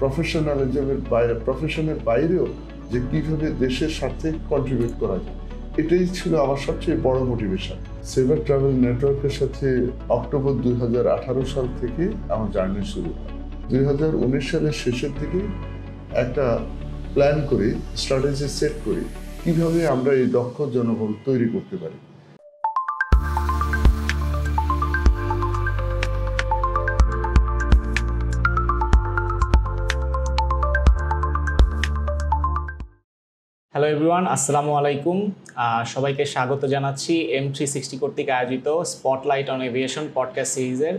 প্রফেশনের বাইরেও যে কীভাবে দেশের স্বার্থে কন্ট্রিবিউট করা যায়, এটাই ছিল আমার সবচেয়ে বড় মোটিভেশন। সেভার ট্রাভেল নেটওয়ার্কের সাথে অক্টোবর 2018 সাল থেকে আমার জার্নি শুরু হয়। 2019 সালের শেষের দিকে একটা প্ল্যান করে, স্ট্র্যাটেজি সেট করি কিভাবে আমরা এই দক্ষ জনবল তৈরি করতে পারি। হ্যালো এভরিওয়ান, আসসালামু আলাইকুম। সবাইকে স্বাগত জানাচ্ছি M360 কর্তৃক আয়োজিত স্পটলাইট অন এভিয়েশন পডকাস্ট সিরিজের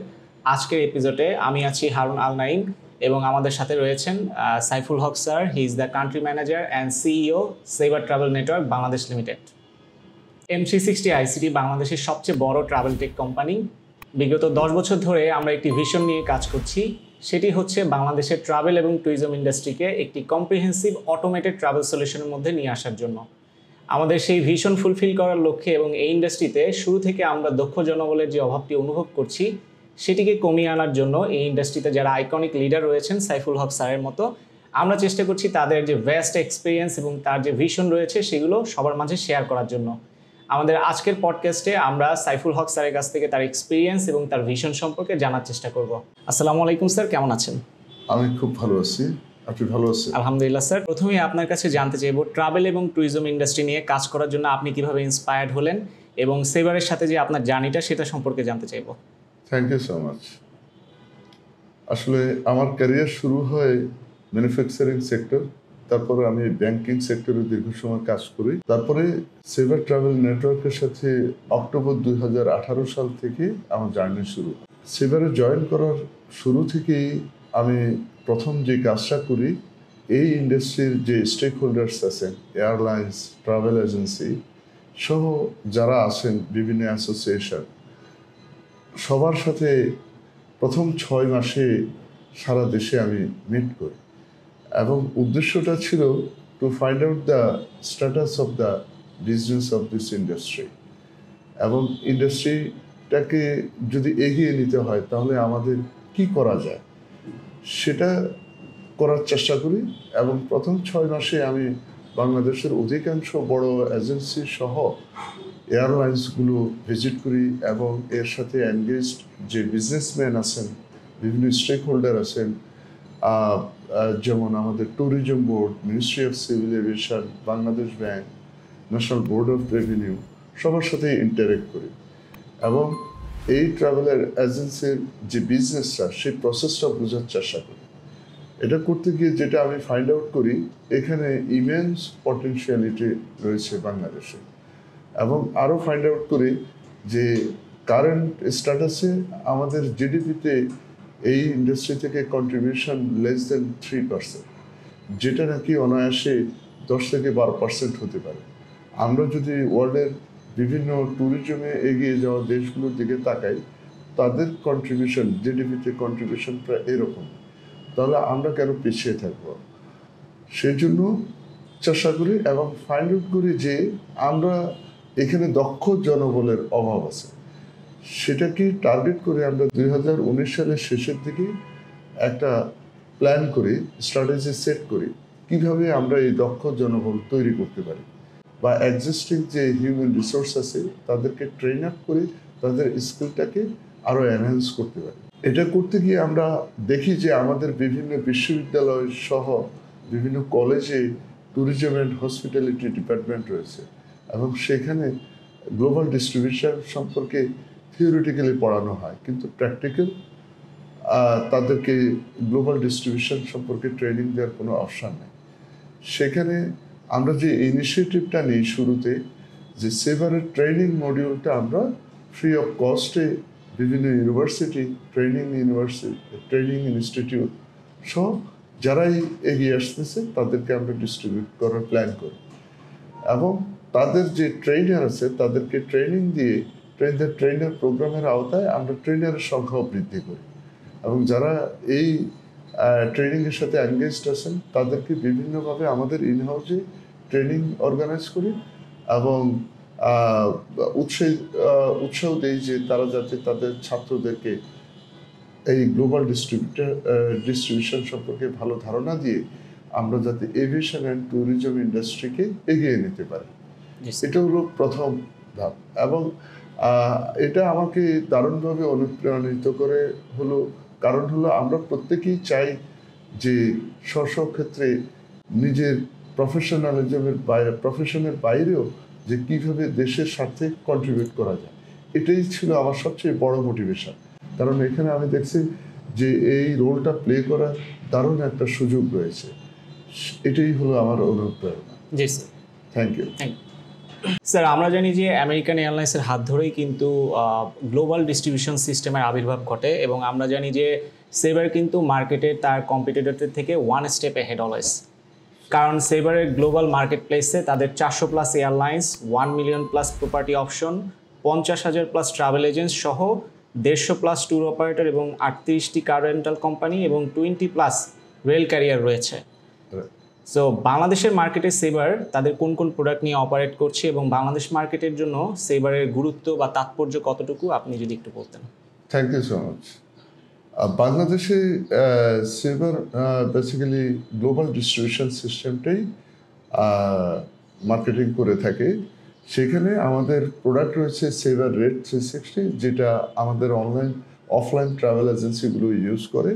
আজকের এপিসোডে। আমি আছি হারুন আল নাইম এবং আমাদের সাথে রয়েছেন Saiful Haque sir. He is the country manager and CEO Sabre travel network Bangladesh limited. M360 ICT বাংলাদেশের সবচেয়ে বড় ট্রাভেল টেক কোম্পানি। বিগত 10 বছর ধরে আমরা একটি ভিশন নিয়ে কাজ করছি, সেটি হচ্ছে বাংলাদেশের ট্রাভেল এবং ট্যুরিজম ইন্ডাস্ট্রিকে একটি কম্প্রিহেন্সিভ অটোমেটেড ট্রাভেল সলিউশনের মধ্যে নিয়ে আসার জন্য। আমাদের সেই ভিশন ফুলফিল করার লক্ষ্যে এবং এই ইন্ডাস্ট্রিতে শুরু থেকে আমরা দক্ষ জনবলের যে অভাবটি অনুভব করছি সেটিকে কমিয়ে আনার জন্য এই ইন্ডাস্ট্রিতে যারা আইকনিক লিডার রয়েছেন সাইফুল হক স্যারের মতো, আমরা চেষ্টা করছি তাদের যে ভ্যাস্ট এক্সপিরিয়েন্স এবং তার যে ভিশন রয়েছে সেগুলো সবার মাঝে শেয়ার করার জন্য। আমাদের আজকের পডকাস্টে আমরা সাইফুল হক স্যারের কাছ থেকে তার এক্সপিরিয়েন্স এবং তার ভিশন সম্পর্কে জানার চেষ্টা করব। আসসালামু আলাইকুম স্যার, কেমন আছেন? আমি খুব ভালো আছি, আপনি ভালো আছেন? আলহামদুলিল্লাহ স্যার। প্রথমেই আপনার কাছে জানতে চাইব, ট্রাভেল এবং ট্যুরিজম ইন্ডাস্ট্রি নিয়ে কাজ করার জন্য আপনি কিভাবে ইন্সপায়ার্ড হলেন এবং সেভারের সাথে যে আপনার জার্নিটা সেটা সম্পর্কে জানতে চাইব। Thank you so much. আসলে আমার ক্যারিয়ার শুরু হয় ম্যানুফ্যাকচারিং সেক্টর, তারপরে আমি ব্যাংকিং সেক্টরে দীর্ঘ সময় কাজ করি। তারপরে সেভার ট্রাভেল নেটওয়ার্কের সাথে অক্টোবর 2018 সাল থেকে আমার জার্নি শুরু। সেভারে জয়েন করার শুরু থেকেই আমি প্রথম যে কাজটা করি, এই ইন্ডাস্ট্রির যে স্টেক হোল্ডার্স আছেন, এয়ারলাইন্স, ট্রাভেল এজেন্সি সহ যারা আছেন, বিভিন্ন অ্যাসোসিয়েশন, সবার সাথে প্রথম 6 মাসে সারা দেশে আমি মিট করি এবং উদ্দেশ্যটা ছিল to find out the status of the business of this industry এবং ইন্ডাস্ট্রিটাকে যদি এগিয়ে নিতে হয় তাহলে আমাদের কি করা যায় সেটা করার চেষ্টা করি। এবং প্রথম 6 মাসে আমি বাংলাদেশের অধিকাংশ বড় এজেন্সি সহ এয়ারলাইন্সগুলো ভিজিট করি এবং এর সাথে এনগেজড যে বিজনেসম্যান আছেন, বিভিন্ন স্টেক হোল্ডার আছেন, যেমন আমাদের tourism board, ministry of civil aviation, Bangladesh bank, national board of revenue, সবার সাথে ইন্টারেক্ট করি এবং এই ট্রাভেলার এজেন্সির যে বিজনেসটা সেই প্রসেসটা বোঝার চেষ্টা করি। এটা করতে গিয়ে যেটা আমি ফাইন্ড আউট করি, এখানে ইমেন্স পটেনশিয়ালিটি রয়েছে বাংলাদেশে এবং আরও ফাইন্ড আউট করি যে কারেন্ট স্ট্যাটাসে আমাদের জিডিপিতে এই ইন্ডাস্ট্রি থেকে কন্ট্রিবিউশন লেস দেন 3%, যেটা নাকি অনায়াসে 10 থেকে 12% হতে পারে। আমরা যদি ওয়ার্ল্ডের বিভিন্ন ট্যুরিজমে এগিয়ে যাওয়া দেশগুলোর দিকে তাকাই, তাদের কন্ট্রিবিউশন জিডিপিতে কন্ট্রিবিউশন প্রায় এরকম, তাহলে আমরা কেন পিছিয়ে থাকবো? সেই জন্য চেষ্টা করি এবং ফাইন্ড আউট করি যে আমরা এখানে দক্ষ জনবলের অভাব আছে। সেটাকে টার্গেট করে আমরা 2019 সালের শেষের দিকে একটা প্ল্যান করি, স্ট্র্যাটেজি সেট করি কিভাবে আমরা এই দক্ষ জনবল তৈরি করতে পারি বা এক্সিস্টিং যে হিউম্যান রিসোর্স আছে তাদেরকে ট্রেন আপ করে তাদের স্কিলটাকে আরও এনহ্যান্স করতে পারি। এটা করতে গিয়ে আমরা দেখি যে আমাদের বিভিন্ন বিশ্ববিদ্যালয় সহ বিভিন্ন কলেজে ট্যুরিজম অ্যান্ড হসপিটালিটি ডিপার্টমেন্ট রয়েছে এবং সেখানে গ্লোবাল ডিস্ট্রিবিউশন সম্পর্কে থিওরিটিক্যালি পড়ানো হয়, কিন্তু প্র্যাকটিক্যাল তাদেরকে গ্লোবাল ডিস্ট্রিবিউশন সম্পর্কে ট্রেনিং দেওয়ার কোনো অপশান নেই। সেখানে আমরা যে ইনিশিয়েটিভটা নিই শুরুতে, যে সেভারের ট্রেনিং মডিউলটা আমরা ফ্রি অফ কস্টে বিভিন্ন ইউনিভার্সিটি, ট্রেনিং ইনস্টিটিউট সব যারাই এগিয়ে আসতেছে তাদেরকে আমরা ডিস্ট্রিবিউট করার প্ল্যান করি এবং তাদের যে ট্রেনার আছে তাদেরকে ট্রেনিং দিয়ে ট্রেনার প্রোগ্রামের আওতায় আমরা ট্রেনারের সংখ্যাও বৃদ্ধি করি এবং যারা এই ট্রেনিংয়ের সাথে এনগেজড আছেন তাদেরকে বিভিন্নভাবে আমাদের ইনহাউসে ট্রেনিং অর্গানাইজ করি এবং উৎসাহ দেই যে তারা যাতে তাদের ছাত্রদেরকে এই গ্লোবাল ডিস্ট্রিবিউশন সম্পর্কে ভালো ধারণা দিয়ে আমরা যাতে এভিয়েশন অ্যান্ড ট্যুরিজম ইন্ডাস্ট্রিকে এগিয়ে নিতে পারি, এটা হলো প্রথম ধাপ। এবং এটা আমাকে দারুণভাবে অনুপ্রাণিত করে কারণ হলো আমরা প্রত্যেকেই চাই যে স্ব ক্ষেত্রে নিজের প্রফেশনের বাইরেও যে কীভাবে দেশের স্বার্থে কন্ট্রিবিউট করা যায়, এটাই ছিল আমার সবচেয়ে বড় মোটিভেশন। কারণ এখানে আমি দেখছি যে এই রোলটা প্লে করার দারুণ একটা সুযোগ রয়েছে, এটাই হলো আমার অনুপ্রেরণা। জি স্যার, থ্যাংক ইউ। স্যার, আমরা জানি যে আমেরিকান এয়ারলাইন্সের হাত ধরেই কিন্তু গ্লোবাল ডিস্ট্রিবিউশন সিস্টেমের আবির্ভাব ঘটে, এবং আমরা জানি যে সেবার কিন্তু মার্কেটে তার কম্পিটিটরদের থেকে ওয়ান স্টেপ অ্যাহেড অলওয়েজ। কারণ সেবারের গ্লোবাল মার্কেট প্লেসে তাদের 400+ airlines, 1 million+ property option, 50,000+ travel agents সহ 150+ ট্যুর অপারেটর এবং 38টি কার রেন্টাল কোম্পানি এবং 20+ রেল ক্যারিয়ার রয়েছে। সো বাংলাদেশের মার্কেটে সেবার তাদের কোন কোন প্রোডাক্ট নিয়ে অপারেট করছে এবং বাংলাদেশ মার্কেটের জন্য সেবারের গুরুত্ব বা তাৎপর্য কতটুকু আপনি যদি একটু বলতেন। Thank you so much. বাংলাদেশে সেবার বেসিক্যালি গ্লোবাল ডিস্ট্রিবিউশন সিস্টেমটাই মার্কেটিং করে থাকে। সেখানে আমাদের প্রোডাক্ট রয়েছে সেবার রেট 360, যেটা আমাদের অফলাইন ট্রাভেল এজেন্সিগুলো ইউজ করে।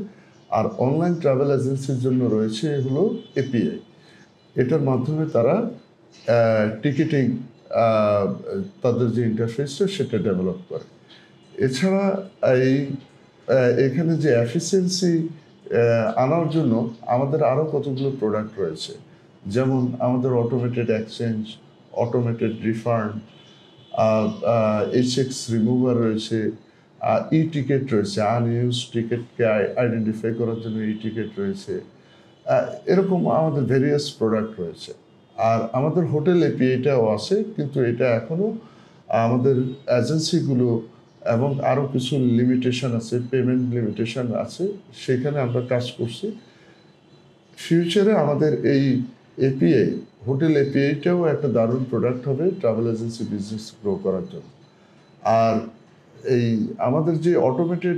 আর অনলাইন ট্রাভেল এজেন্সির জন্য রয়েছে হলো এপিআই, এটার মাধ্যমে তারা টিকিটিং তাদের যে ইন্টারফেসটা সেটা ডেভেলপ করে। এছাড়া এখানে যে এফিসিয়েন্সি আনার জন্য আমাদের আরও কতগুলো প্রোডাক্ট রয়েছে, যেমন আমাদের automated exchange, automated refund, HX remover রয়েছে, ই টিকিট রয়েছে, আনইউজ টিকিটকে আইডেন্টিফাই করার জন্য ই টিকিট রয়েছে। এরকম আমাদের ভেরিয়াস প্রোডাক্ট রয়েছে। আর আমাদের হোটেল এপিআইটাও আছে, কিন্তু এটা এখনও আমাদের এজেন্সিগুলো এবং আরও কিছু লিমিটেশন আছে, পেমেন্ট লিমিটেশন আছে, সেখানে আমরা কাজ করছি। ফিউচারে আমাদের এই এপিআই, হোটেল এপিআইটাও একটা দারুণ প্রোডাক্ট হবে ট্রাভেল এজেন্সি বিজনেস গ্রো করার জন্য। আর এই আমাদের যে অটোমেটেড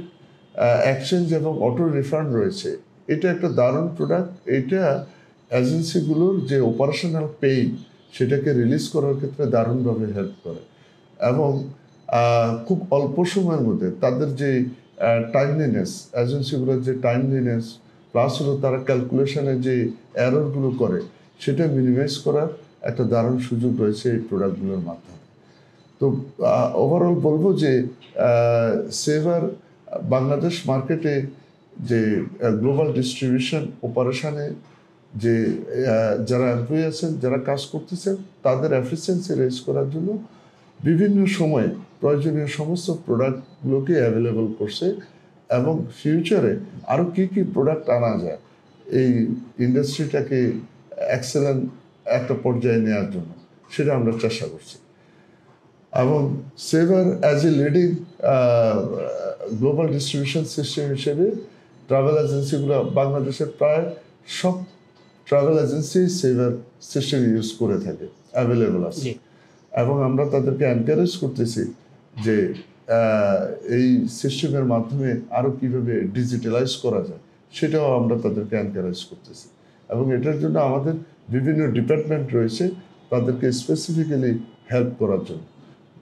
এক্সচেঞ্জ এবং অটো রিফান্ড রয়েছে, এটা একটা দারুণ প্রোডাক্ট। এটা এজেন্সিগুলোর যে অপারেশনাল পেইন সেটাকে রিলিজ করার ক্ষেত্রে দারুণভাবে হেল্প করে, এবং খুব অল্প সময়ের মধ্যে তাদের যে টাইমলিনেস, এজেন্সিগুলোর যে টাইমলিনেস প্লাস হলো তারা ক্যালকুলেশনে যে এররগুলো করে সেটা মিনিমাইজ করার একটা দারুণ সুযোগ রয়েছে এই প্রোডাক্টগুলোর মাধ্যমে। তো ওভারঅল বলবো যে সেভার বাংলাদেশ মার্কেটে যে গ্লোবাল ডিস্ট্রিবিউশন অপারেশনে যে যারা এমপ্লয়ি আছেন, যারা কাজ করতেছেন, তাদের এফিসিয়েন্সি রেজ করার জন্য বিভিন্ন সময়ে প্রয়োজনীয় সমস্ত প্রোডাক্টগুলোকে অ্যাভেলেবল করছে, এবং ফিউচারে আরও কী কী প্রোডাক্ট আনা যায় এই ইন্ডাস্ট্রিটাকে এক্সেলেন্ট একটা পর্যায়ে নেওয়ার জন্য, সেটা আমরা চেষ্টা করছি। এবং Sabre as a leading global distribution system হিসেবে ট্রাভেল এজেন্সিগুলো, বাংলাদেশের প্রায় সব travel agency Sabre system use করে থাকে, অ্যাভেলেবল আছে। এবং আমরা তাদেরকে এনকারেজ করতেছি যে এই সিস্টেমের মাধ্যমে আরও কীভাবে ডিজিটালাইজ করা যায়, সেটাও আমরা তাদেরকে এনকারেজ করতেছি। এবং এটার জন্য আমাদের বিভিন্ন ডিপার্টমেন্ট রয়েছে তাদেরকে স্পেসিফিক্যালি হেল্প করার জন্য,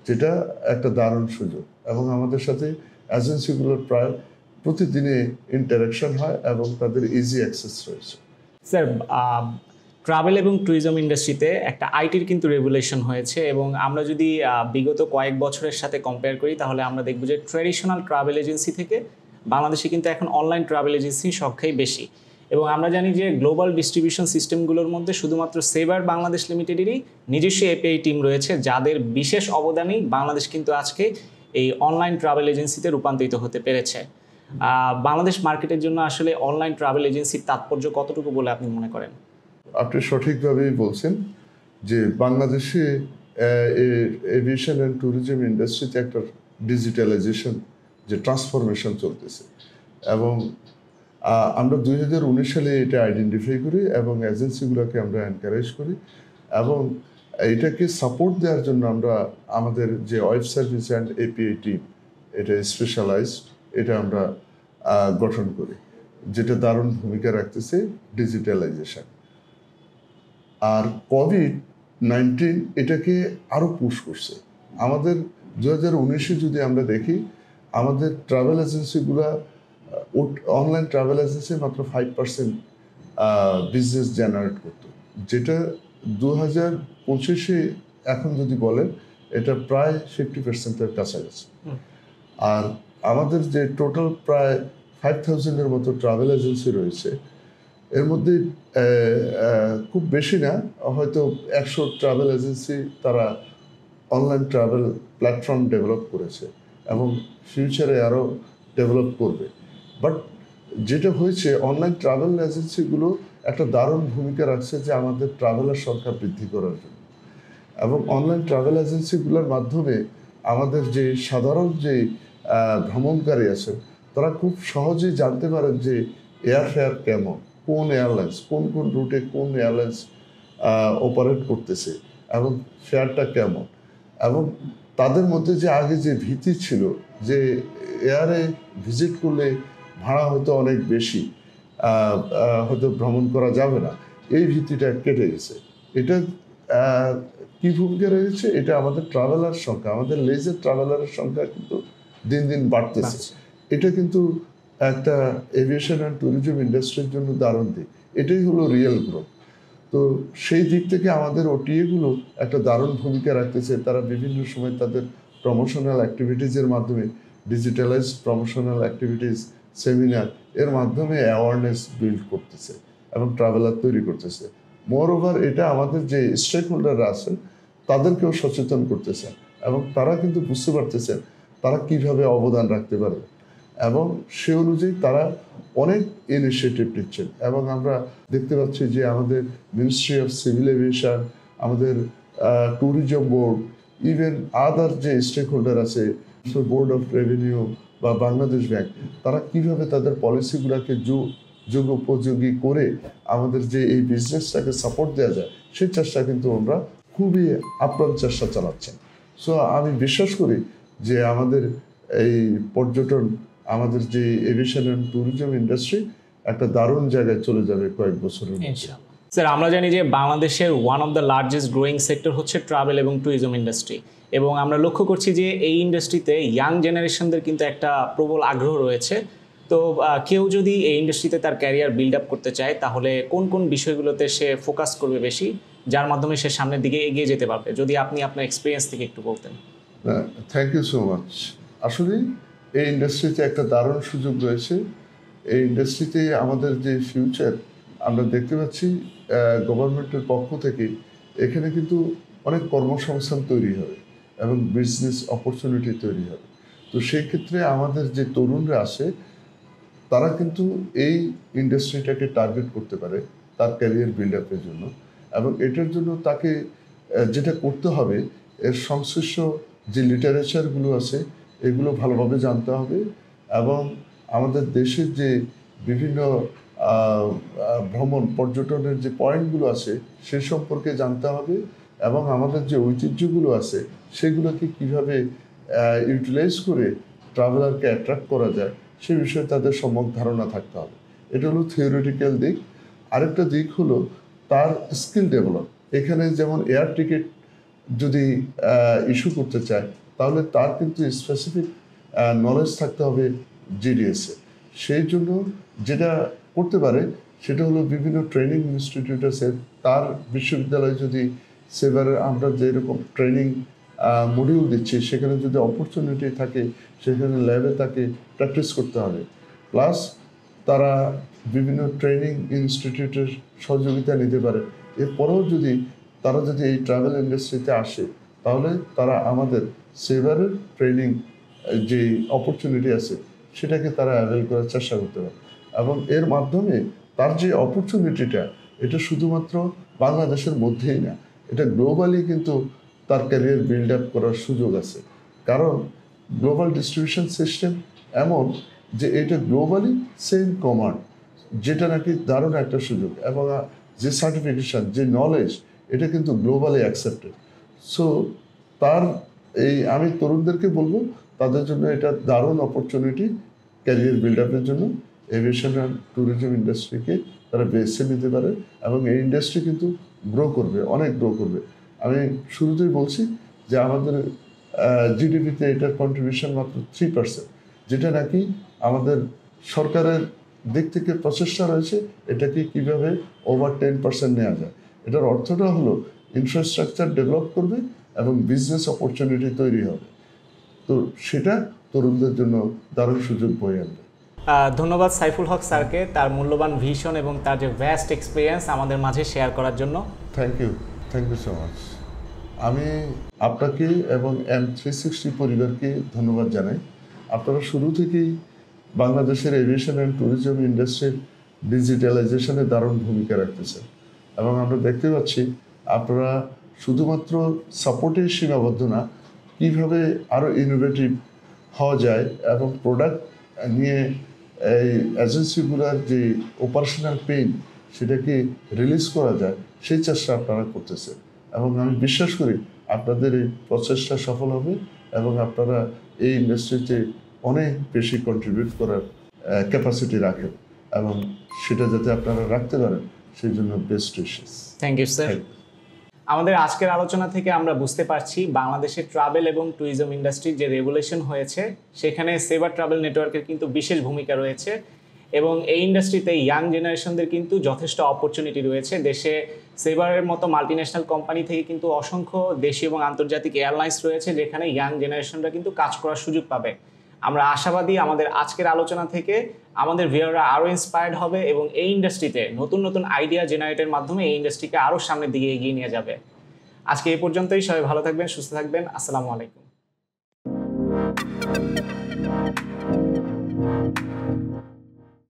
যেটা একটা দারুণ সুযোগ। এবং আমাদের সাথে এজেন্সিগুলোর প্রায় প্রতিদিনে ইন্টারাকশন হয় এবং তাদের ইজি অ্যাক্সেস রয়েছে। স্যার, ট্রাভেল এবং ট্যুরিজম ইন্ডাস্ট্রিতে একটা আইটির কিন্তু রেগুলেশন হয়েছে, এবং আমরা যদি বিগত কয়েক বছরের সাথে কম্পেয়ার করি তাহলে আমরা দেখব যে ট্র্যাডিশনাল ট্রাভেল এজেন্সি থেকে বাংলাদেশে কিন্তু এখন অনলাইন ট্রাভেল এজেন্সির সংখ্যাই বেশি। এবং আমরা জানি যে গ্লোবাল ডিস্ট্রিবিউশন সিস্টেমগুলোর মধ্যে শুধুমাত্র সেবার বাংলাদেশ লিমিটেডেরই নিজস্ব এপিআই টিম রয়েছে, যাদের বিশেষ অবদানেই বাংলাদেশ কিন্তু আজকে এই অনলাইন ট্রাভেল এজেন্সিতে রূপান্তরিত হতে পেরেছে। বাংলাদেশ মার্কেটের জন্য আসলে অনলাইন ট্রাভেল এজেন্সির তাৎপর্য কতটুকু বলে আপনি মনে করেন? আপনি সঠিকভাবেই বলছেন যে বাংলাদেশে এভিয়েশন অ্যান্ড ট্যুরিজম ইন্ডাস্ট্রিতে একটা ডিজিটালাইজেশন যে ট্রান্সফরমেশন চলতেছে, এবং আমরা 2019 সালে এটা আইডেন্টিফাই করি এবং এজেন্সিগুলোকে আমরা এনকারেজ করি, এবং এটাকে সাপোর্ট দেওয়ার জন্য আমরা আমাদের যে web service and API team, এটা স্পেশালাইজড, এটা আমরা গঠন করে, যেটা দারুণ ভূমিকা রাখতেছে ডিজিটালাইজেশন। আর কোভিড-19 এটাকে আরও পুশ করছে। আমাদের 2019-এ যদি আমরা দেখি, আমাদের ট্রাভেল এজেন্সিগুলো, অনলাইন ট্রাভেল এজেন্সি মাত্র 5% বিজনেস জেনারেট করতো, যেটা 2025-এ এখন যদি বলেন এটা প্রায় 50%-এর কাছাকাছি। আর আমাদের যে টোটাল প্রায় 5,000-এর মতো ট্রাভেল এজেন্সি রয়েছে, এর মধ্যে খুব বেশি না, হয়তো 100 ট্রাভেল এজেন্সি তারা অনলাইন ট্রাভেল প্ল্যাটফর্ম ডেভেলপ করেছে এবং ফিউচারে আরও ডেভেলপ করবে। বাট যেটা হয়েছে, অনলাইন ট্রাভেল এজেন্সিগুলো একটা দারুণ ভূমিকা রাখছে যে আমাদের ট্রাভেলার সংখ্যা বৃদ্ধি করার জন্য। এবং অনলাইন ট্রাভেল এজেন্সিগুলোর মাধ্যমে আমাদের যে সাধারণ যে ভ্রমণকারী আছে, তারা খুব সহজেই জানতে পারেন যে এয়ারফেয়ার কেমন, কোন এয়ারলাইন্স, কোন কোন রুটে কোন এয়ারলাইন্স অপারেট করতেছে এবং ফেয়ারটা কেমন। এবং তাদের মধ্যে যে আগে যে ভীতি ছিল যে এয়ারে ভিজিট করলে ভাড়া হয়তো অনেক বেশি, হয়তো ভ্রমণ করা যাবে না, এই ভীতিটা কেটে গেছে। এটা কি ভূমিকা রয়েছে? এটা আমাদের ট্রাভেলার সংখ্যা, আমাদের লেজার ট্রাভেলারের সংখ্যা কিন্তু দিন দিন বাড়তেছে। এটা কিন্তু একটা এভিয়েশন অ্যান্ড ট্যুরিজম ইন্ডাস্ট্রির জন্য দারুণ দিক। এটাই হলো রিয়েল গ্রোথ। তো সেই দিক থেকে আমাদের ওটিএগুলো একটা দারুণ ভূমিকা রাখতেছে। তারা বিভিন্ন সময় তাদের প্রমোশনাল অ্যাক্টিভিটিজের মাধ্যমে, ডিজিটালাইজ প্রমোশনাল অ্যাক্টিভিটিস, সেমিনার এর মাধ্যমে অ্যাওয়ারনেস বিল্ড করতেছে এবং ট্রাভেলার তৈরি করতেছে। মোর ওভার এটা আমাদের যে স্টেক হোল্ডাররা আছেন তাদেরকেও সচেতন করতেছেন এবং তারা কিন্তু বুঝতে পারতেছেন তারা কিভাবে অবদান রাখতে পারবে এবং সে অনুযায়ী তারা অনেক ইনিশিয়েটিভ নিচ্ছেন। এবং আমরা দেখতে পাচ্ছি যে আমাদের মিনিস্ট্রি অফ সিভিল এভিয়েশন, আমাদের ট্যুরিজম বোর্ড, ইভেন আদার যে স্টেক হোল্ডার আছে, বোর্ড অফ রেভিনিউ বা বাংলাদেশ ব্যাংক, তারা কিভাবে তাদের পলিসিগুলোকে যুগোপযোগী করে আমাদের যে এই বিজনেসটাকে সাপোর্ট দেওয়া যায়, সেই চেষ্টা কিন্তু আমরা খুবই আপ্রাণ চেষ্টা চালাচ্ছেন। সো আমি বিশ্বাস করি যে আমাদের এই পর্যটন, আমাদের যে এভিয়েশন অ্যান্ড ট্যুরিজম ইন্ডাস্ট্রি একটা দারুণ জায়গায় চলে যাবে কয়েক বছরের মধ্যে। স্যার, আমরা জানি যে বাংলাদেশের one of the largest growing sector হচ্ছে ট্রাভেল এবং ট্যুরিজম ইন্ডাস্ট্রি, এবং আমরা লক্ষ্য করছি যে এই ইন্ডাস্ট্রিতে ইয়াং জেনারেশনদের কিন্তু একটা প্রবল আগ্রহ রয়েছে। তো কেউ যদি এই ইন্ডাস্ট্রিতে তার ক্যারিয়ার বিল্ড আপ করতে চায়, তাহলে কোন কোন বিষয়গুলোতে সে ফোকাস করবে বেশি, যার মাধ্যমে সে সামনের দিকে এগিয়ে যেতে পারবে? যদি আপনি আপনার এক্সপিরিয়েন্স থেকে একটু বলতেন। Thank you so much. আসলে এই ইন্ডাস্ট্রিতে একটা দারুণ সুযোগ রয়েছে। এই ইন্ডাস্ট্রিতে আমাদের যে ফিউচার আমরা দেখতে পাচ্ছি, গভর্নমেন্টের পক্ষ থেকে এখানে কিন্তু অনেক কর্মসংস্থান তৈরি হবে এবং বিজনেস অপরচুনিটি তৈরি হবে। তো সেই ক্ষেত্রে আমাদের যে তরুণরা আসে, তারা কিন্তু এই ইন্ডাস্ট্রিটাকে টার্গেট করতে পারে তার ক্যারিয়ার বিল্ড আপের জন্য। এবং এটার জন্য তাকে যেটা করতে হবে, এর সংশ্লিষ্ট যে লিটারেচারগুলো আছে এগুলো ভালোভাবে জানতে হবে এবং আমাদের দেশের যে বিভিন্ন ভ্রমণ পর্যটনের যে পয়েন্টগুলো আছে সে সম্পর্কে জানতে হবে এবং আমাদের যে ঐতিহ্যগুলো আছে সেগুলোকে কীভাবে ইউটিলাইজ করে ট্রাভেলারকে অ্যাট্রাক্ট করা যায় সে বিষয়ে তাদের সম্যক ধারণা থাকতে হবে। এটা হলো থিওরিটিক্যাল দিক। আরেকটা দিক হলো তার স্কিল ডেভেলপ। এখানে যেমন এয়ার টিকিট যদি ইস্যু করতে চায়, তাহলে তার কিন্তু স্পেসিফিক নলেজ থাকতে হবে জিডিএসে। সেই জন্য যেটা করতে পারে সেটা হলো বিভিন্ন ট্রেনিং ইনস্টিটিউট আছে, তার বিশ্ববিদ্যালয়ে যদি সেবার আমরা যেরকম ট্রেনিং মডিউল দিচ্ছি সেখানে যদি অপরচুনিটি থাকে, সেখানে ল্যাবে তাকে প্র্যাকটিস করতে হবে। প্লাস তারা বিভিন্ন ট্রেনিং ইনস্টিটিউটের সহযোগিতা নিতে পারে। এরপরেও যদি তারা যদি এই ট্রাভেল ইন্ডাস্ট্রিতে আসে, তাহলে তারা আমাদের সেভারের ট্রেনিং যে অপরচুনিটি আছে সেটাকে তারা অ্যাভেল করার চেষ্টা করতে পারে এবং এর মাধ্যমে তার যে অপরচুনিটিটা, এটা শুধুমাত্র বাংলাদেশের মধ্যেই না, এটা গ্লোবালি কিন্তু তার ক্যারিয়ার বিল্ড আপ করার সুযোগ আছে। কারণ গ্লোবাল ডিস্ট্রিবিউশন সিস্টেম এমন যে এটা গ্লোবালি সেম কমান্ড, যেটা নাকি দারুণ একটা সুযোগ, এবং যে সার্টিফিকেশান, যে নলেজ, এটা কিন্তু গ্লোবালি অ্যাকসেপ্টেড। সো তার এই আমি তরুণদেরকে বলবো তাদের জন্য এটা দারুণ অপরচুনিটি ক্যারিয়ার বিল্ড আপের জন্য এভিয়েশন অ্যান্ড ট্যুরিজম ইন্ডাস্ট্রিকে তারা বেছে নিতে পারে এবং এই ইন্ডাস্ট্রি কিন্তু গ্রো করবে, অনেক গ্রো করবে। আমি শুরুতেই বলছি যে আমাদের জিডিপিতে এটার কন্ট্রিবিউশন মাত্র 3%, যেটা নাকি আমাদের সরকারের দিক থেকে প্রচেষ্টা রয়েছে এটাকে কিভাবে ওভার 10% নেওয়া যায়। এটার অর্থটা হলো ইনফ্রাস্ট্রাকচার ডেভেলপ করবে এবং বিজনেস অপরচুনিটি তৈরি হবে। তো সেটা তরুণদের জন্য দারুণ সুযোগ বয়ে আনবে। ধন্যবাদ সাইফুল হক স্যারকে তার মূল্যবান ভিশন এবং তার যে ভ্যাস্ট এক্সপিরিয়েন্স আমাদের মাঝে শেয়ার করার জন্য। Thank you so much. আমি আপনাকে এবং M360 পরিবারকে ধন্যবাদ জানাই। আপনারা শুরু থেকেই বাংলাদেশের এভিয়েশন অ্যান্ড ট্যুরিজম ইন্ডাস্ট্রির ডিজিটালাইজেশনে দারুণ ভূমিকা রাখতেছেন এবং আমরা দেখতে পাচ্ছি আপনারা শুধুমাত্র সাপোর্টেই সীমাবদ্ধ না, কীভাবে আরও ইনোভেটিভ হওয়া যায় এবং প্রোডাক্ট নিয়ে এই এজেন্সিগুলোর যে অপারেশনাল পেইন সেটাকে রিলিজ করা যায় সেই চেষ্টা আপনারা করতেছেন এবং আমি বিশ্বাস করি আপনাদের এই প্রচেষ্টা সফল হবে এবং আপনারা এই ইন্ডাস্ট্রিতে অনেক বেশি কন্ট্রিবিউট করার ক্যাপাসিটি রাখেন এবং সেটা যাতে আপনারা রাখতে পারেন সেই জন্য best wishes. Thank you sir. আমাদের আজকের আলোচনা থেকে আমরা বুঝতে পারছি বাংলাদেশের ট্রাভেল এবং ট্যুরিজম ইন্ডাস্ট্রির যে রেগুলেশন হয়েছে সেখানে সেবার ট্রাভেল নেটওয়ার্কের কিন্তু বিশেষ ভূমিকা রয়েছে এবং এই ইন্ডাস্ট্রিতে ইয়াং জেনারেশনদের কিন্তু যথেষ্ট অপরচুনিটি রয়েছে। দেশে সেবারের মতো মাল্টিন্যাশনাল কোম্পানি থেকে কিন্তু অসংখ্য দেশি এবং আন্তর্জাতিক এয়ারলাইন্স রয়েছে যেখানে ইয়াং জেনারেশনরা কিন্তু কাজ করার সুযোগ পাবে। আমরা আশাবাদী আমাদের আজকের আলোচনা থেকে আমাদের ভিউয়াররা আরও ইন্সপায়ার্ড হবে এবং এই ইন্ডাস্ট্রিতে নতুন নতুন আইডিয়া জেনারেটের মাধ্যমে এই ইন্ডাস্ট্রিকে আরও সামনের দিকে এগিয়ে নিয়ে যাবে। আজকে এই পর্যন্তই, সবাই ভালো থাকবেন, সুস্থ থাকবেন। আসসালামু আলাইকুম।